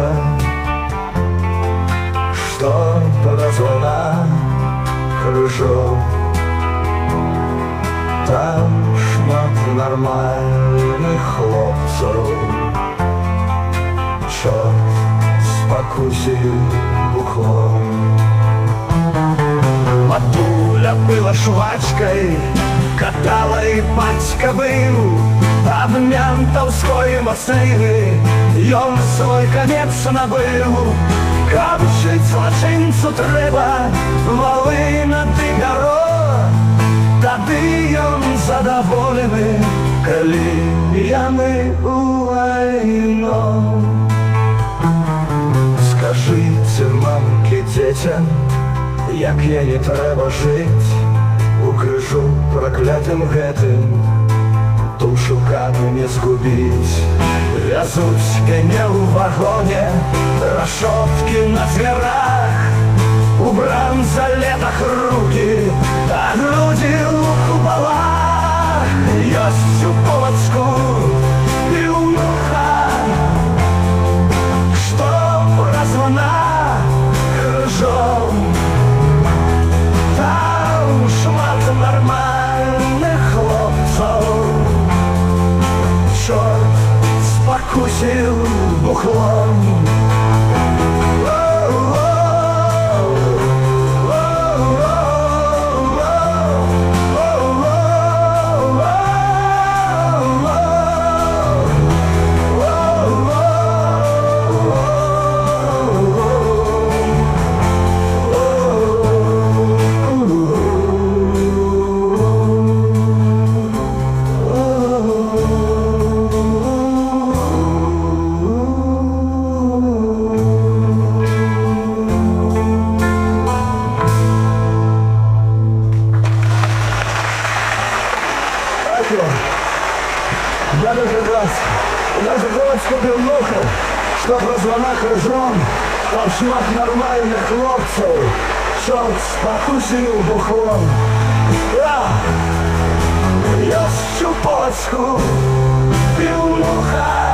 друга, что прозвана крыжом. Там шмат нормальных хлопців, чорт спокусив бухлом. Матуля была швачкой, катала и батька был об ментовской машины. Ён свой конец набыл. Каб жить злочинцу треба волина ды бяро, тады ён задаволены, калі яны у вайну. Скажите, мамки, дзецям, як я не трэба жыць у крыжу праклятым гэтым, душу каму не згубіць. Вязуць мяне ў вагоне, рашоткі на дзвярах, у бранзалетах рукі, а грудзі ў купалах. Ёсць у полацку піўнуха, што празвана крыжом. Там шмат нормальных хлопцаў, чорт спакусіў бухлом. Я же городську пивнуху, що прозвана крыжом. Там шмат нормальних хлопців, чорт спокусив бухлом. Я щу полацку пивнуха.